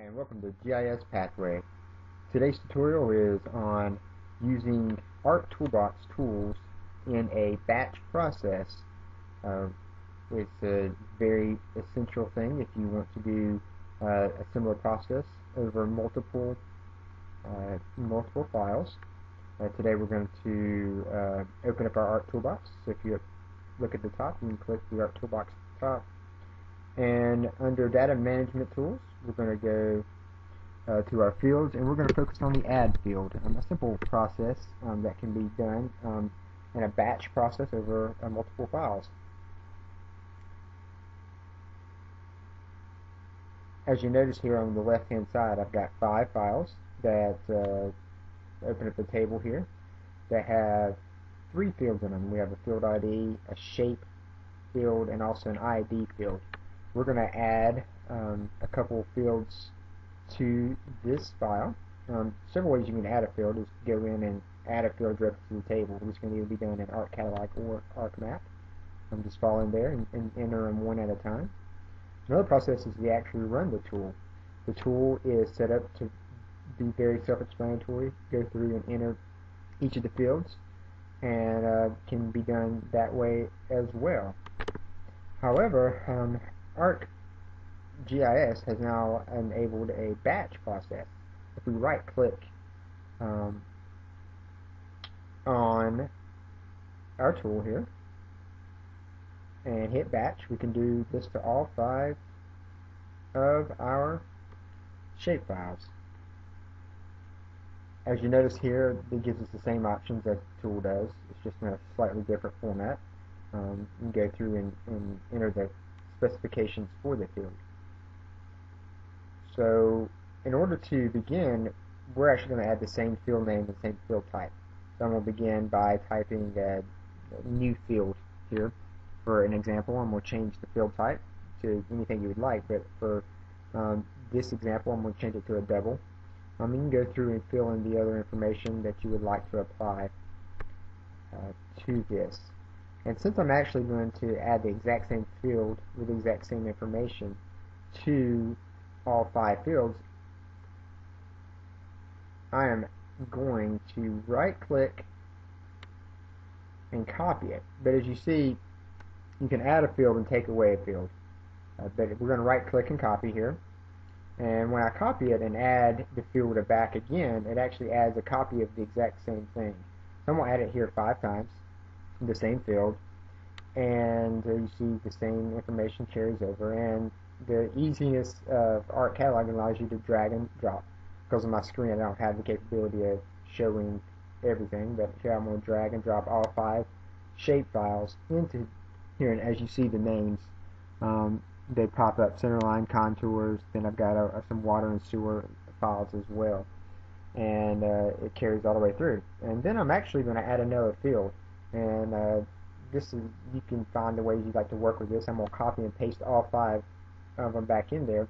And welcome to GIS Pathway. Today's tutorial is on using ArcToolbox tools in a batch process. It's a very essential thing if you want to do a similar process over multiple files. Today we're going to open up our ArcToolbox. So if you look at the top, you can click the ArcToolbox at the top. And under Data Management Tools, we're going to go to our fields, and we're going to focus on the Add field, a simple process that can be done in a batch process over multiple files. As you notice here on the left-hand side, I've got 5 files that open up the table here that have 3 fields in them. We have a field ID, a shape field, and also an ID field. We're going to add a couple fields to this file. Several ways you can add a field is go in and add a field directly to the table, which can either be done in ArcCatalog or ArcMap. Just fall in there and enter them one at a time. Another process is to actually run the tool. The tool is set up to be very self-explanatory. Go through and enter each of the fields, and can be done that way as well. However, ArcGIS has now enabled a batch process. If we right-click on our tool here and hit batch, we can do this to all 5 of our shapefiles. As you notice here, it gives us the same options as the tool does. It's just in a slightly different format. You can go through and enter the specifications for the field. So in order to begin, we're actually going to add the same field name and same field type. So I'm going to begin by typing a new field here. For an example, I'm going to change the field type to anything you would like, but for this example, I'm going to change it to a double. You can go through and fill in the other information that you would like to apply to this. And since I'm actually going to add the exact same field with the exact same information to all 5 fields, I am going to right-click and copy it. But as you see, you can add a field and take away a field. But we're going to right-click and copy here. And when I copy it and add the field back again, it actually adds a copy of the exact same thing. So I'm going to add it here 5 times, the same field, and you see the same information carries over. And the easiness of ArcCatalog allows you to drag and drop. Because on my screen I don't have the capability of showing everything, but here I'm going to drag and drop all 5 shape files into here, and as you see the names, they pop up: centerline, contours, then I've got some water and sewer files as well, and it carries all the way through. And then I'm actually going to add another field, and this is, you can find the ways you'd like to work with this. I'm going to copy and paste all 5 of them back in there.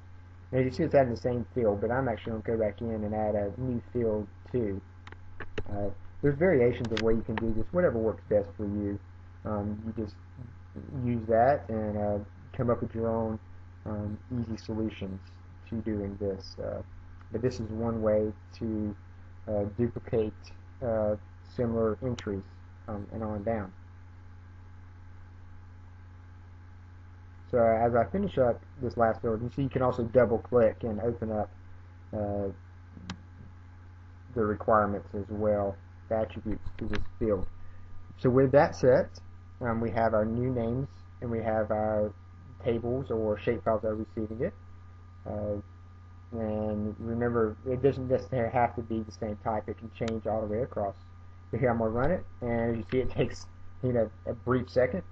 And as you see, it's adding the same field, but I'm actually going to go back in and add a new field too. There's variations of way you can do this, whatever works best for you. You just use that and come up with your own easy solutions to doing this. But this is one way to duplicate similar entries and on down. So as I finish up this last field, you see you can also double click and open up the requirements as well, the attributes to this field. So with that set, we have our new names and we have our tables or shapefiles that are receiving it. And remember, it doesn't necessarily have to be the same type. It can change all the way across. So here I'm going to run it, and as you see, it takes a brief second.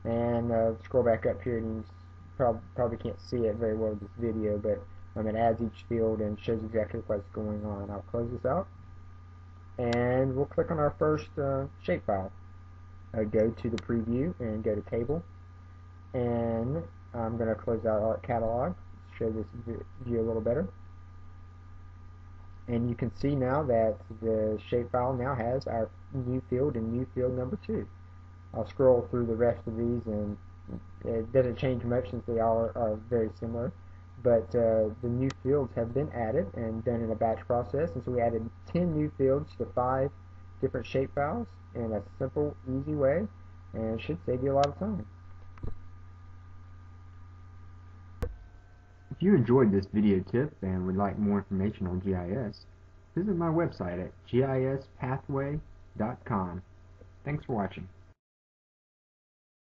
And scroll back up here, and you probably can't see it very well in this video, but it adds each field and shows exactly what's going on. I'll close this out, and we'll click on our first shapefile. Go to the preview and go to table, and I'm going to close out ArcCatalog, show this view a little better. And you can see now that the shapefile now has our new field and new field number 2. I'll scroll through the rest of these, and it doesn't change much since they all are very similar. but the new fields have been added and done in a batch process, and so we added 10 new fields to 5 different shape files in a simple, easy way, and it should save you a lot of time. If you enjoyed this video tip and would like more information on GIS, visit my website at gispathway.com. Thanks for watching.